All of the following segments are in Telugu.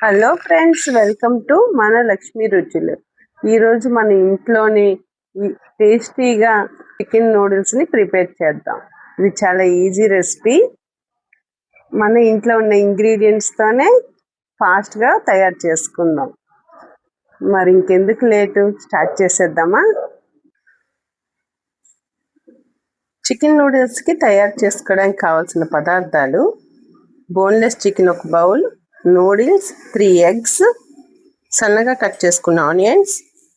హలో ఫ్రెండ్స్, వెల్కమ్ టు మన లక్ష్మీ రుచులు. ఈరోజు మన ఇంట్లోని టేస్టీగా చికెన్ నూడిల్స్ని ప్రిపేర్ చేద్దాం. ఇది చాలా ఈజీ రెసిపీ. మన ఇంట్లో ఉన్న ఇంగ్రీడియంట్స్తోనే ఫాస్ట్గా తయారు చేసుకుందాం. మరి ఇంకెందుకు లేటు, స్టార్ట్ చేసేద్దామా? చికెన్ నూడిల్స్కి తయారు చేసుకోవడానికి కావాల్సిన పదార్థాలు: boneless chicken 1 bowl, noodles 3 eggs, సన్నగా కట్ చేసుకున్న ఆనియన్స్,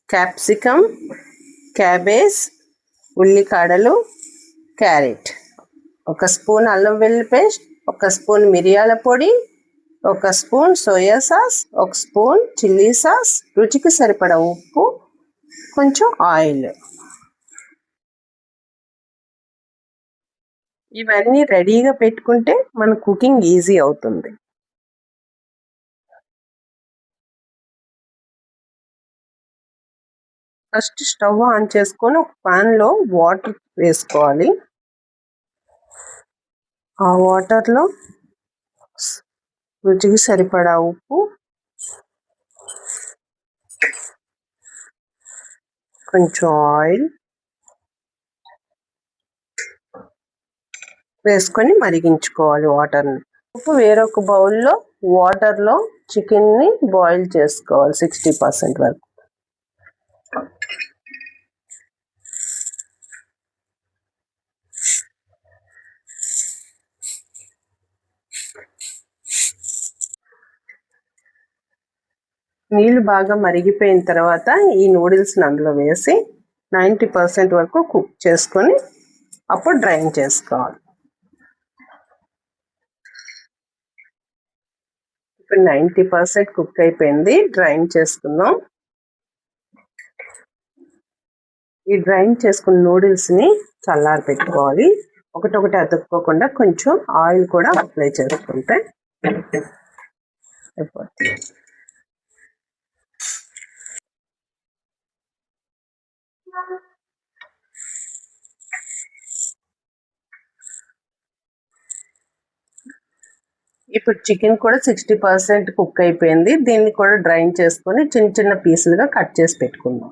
క్యాప్సికమ్, క్యాబేజ్, ఉల్లికాడలు, క్యారెట్, 1 స్పూన్ అల్లం వెల్లుల్లి పేస్ట్, 1 స్పూన్ మిరియాల పొడి, 1 spoon soya sauce, 1 spoon chilli sauce, రుచికి సరిపడా ఉప్పు, కొంచెం ఆయిల్. ఇవన్నీ రెడీగా పెట్టుకుంటే మన కుకింగ్ ఈజీ అవుతుంది. ఫస్ట్ స్టవ్ ఆన్ చేసుకొని ఒక పాన్లో వాటర్ వేసుకోవాలి. ఆ వాటర్లో రుచికి సరిపడా ఉప్పు, కొంచెం ఆయిల్ వేసుకొని మరిగించుకోవాలి వాటర్ని. ఉప్పు వేరొక బౌల్లో వాటర్లో చికెన్ని బాయిల్ చేసుకోవాలి 60% వరకు. నీళ్ళు బాగా మరిగిపోయిన తర్వాత ఈ నూడిల్స్ని అందులో వేసి 90% వరకు కుక్ చేసుకొని అప్పుడు డ్రైన్ చేసుకోవాలి. ఇప్పుడు 90% కుక్ అయిపోయింది, డ్రైన్ చేసుకుందాం. ఈ డ్రైన్ చేసుకున్న నూడిల్స్ని చల్లారి పెట్టుకోవాలి. ఒకటొకటి అతుక్కోకుండా కొంచెం ఆయిల్ కూడా అప్లై చేసుకుంటే అయిపోతుంది. ఇప్పుడు చికెన్ కూడా 60% కుక్ అయిపోయింది. దీన్ని కూడా డ్రైన్ చేసుకొని చిన్న చిన్న పీసులుగా కట్ చేసి పెట్టుకుందాం.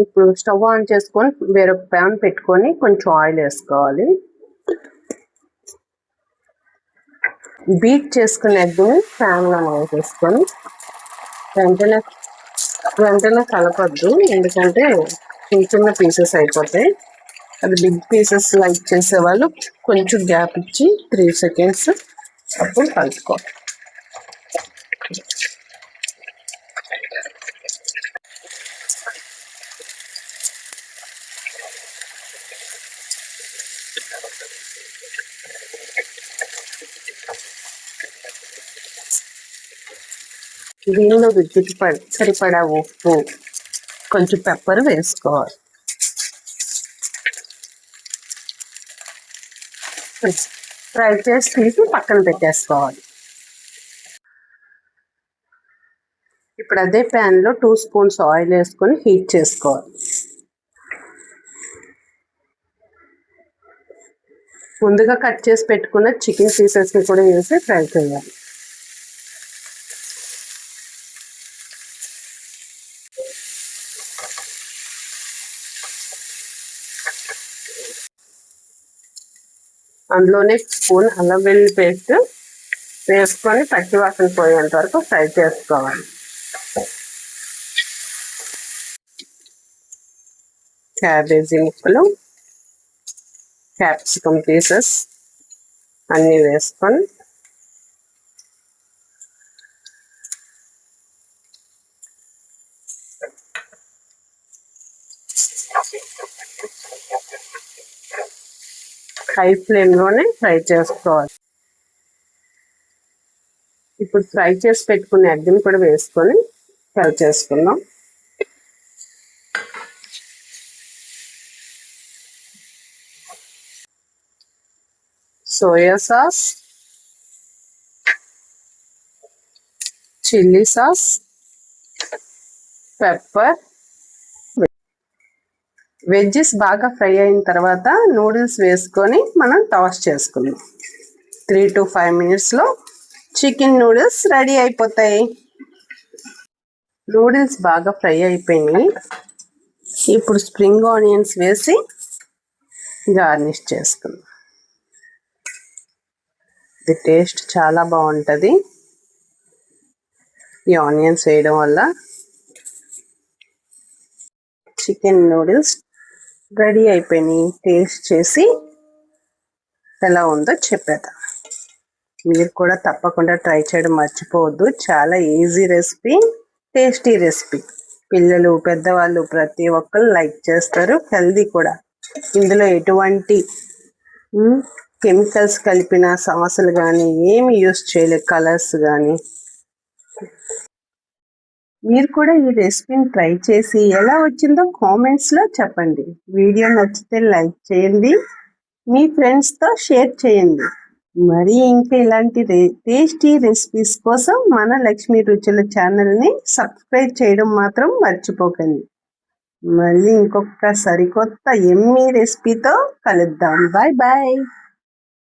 ఇప్పుడు స్టవ్ ఆన్ చేసుకొని వేరొక ప్యాన్ పెట్టుకొని కొంచెం ఆయిల్ వేసుకోవాలి. బీట్ చేసుకున్న ఎగ్ని ప్యాన్లో వేసేసుకొని వెంటనే కలపద్దు, ఎందుకంటే చిన్న చిన్న పీసెస్ అయిపోతాయి. అది బిగ్ పీసెస్ లైక్ చేసేవాళ్ళు కొంచెం గ్యాప్ ఇచ్చి 3 సెకండ్స్ అప్పుడు కలుపుకోవాలి. దీనిలో రుచికి సరిపడా ఉప్పు, కొంచెం పెప్పర్ వేసుకోవాలి. ఫ్రై చేసి తీసి పక్కన పెట్టేసుకోవాలి. ఇప్పుడు అదే ప్యాన్లో 2 స్పూన్స్ ఆయిల్ వేసుకొని హీట్ చేసుకోవాలి. ముందుగా కట్ చేసి పెట్టుకున్న చికెన్ పీసెస్ని కూడా వేసి ఫ్రై చేయాలి. అందులోనే స్పూన్ అల్లం వెల్లుల్లి పేస్ట్ వేసుకొని పచ్చివాసన పోయేంత వరకు ఫ్రై చేసుకోవాలి. క్యాబేజీ ముక్కలు, క్యాప్సికమ్ పీసెస్ అన్నీ వేసుకొని హై ఫ్లేమ్లోనే ఫ్రై చేసుకోవాలి. ఇప్పుడు ఫ్రై చేసి పెట్టుకునే ఎగ్ని కూడా వేసుకొని ఫ్రై చేసుకుందాం. Soya sauce, chilli sauce, pepper, veggies బాగా ఫ్రై అయిన తర్వాత నూడిల్స్ వేసుకొని మనం టాస్ చేసుకుందాం. 3 to 5 minutesలో చికెన్ నూడిల్స్ రెడీ అయిపోతాయి. నూడిల్స్ బాగా ఫ్రై అయిపోయినాయి. ఇప్పుడు స్ప్రింగ్ ఆనియన్స్ వేసి గార్నిష్ చేసుకుందాం. ఇది టేస్ట్ చాలా బాగుంటుంది ఈ ఆనియన్స్ వేయడం వల్ల. చికెన్ నూడిల్స్ రెడీ అయిపోయినాయి. టేస్ట్ చేసి ఎలా ఉందో చెప్పేద్దాం. మీరు కూడా తప్పకుండా ట్రై చేయడం మర్చిపోవద్దు. చాలా ఈజీ రెసిపీ, టేస్టీ రెసిపీ. పిల్లలు పెద్దవాళ్ళు ప్రతి ఒక్కరు లైక్ చేస్తారు. హెల్దీ కూడా. ఇందులో ఎటువంటి కెమికల్స్ కలిపిన సాసులు కానీ ఏమి యూస్ చేయలేదు, కలర్స్ కానీ. మీరు కూడా ఈ రెసిపీని ట్రై చేసి ఎలా వచ్చిందో కామెంట్స్లో చెప్పండి. వీడియో నచ్చితే లైక్ చేయండి, మీ ఫ్రెండ్స్తో షేర్ చేయండి. మరి ఇంకా ఇలాంటి టేస్టీ రెసిపీస్ కోసం మన లక్ష్మీ రుచుల ఛానల్ని సబ్స్క్రైబ్ చేయడం మాత్రం మర్చిపోకండి. మళ్ళీ ఇంకొక సరికొత్త ఎమ్మీ రెసిపీతో కలుద్దాం. Bye bye.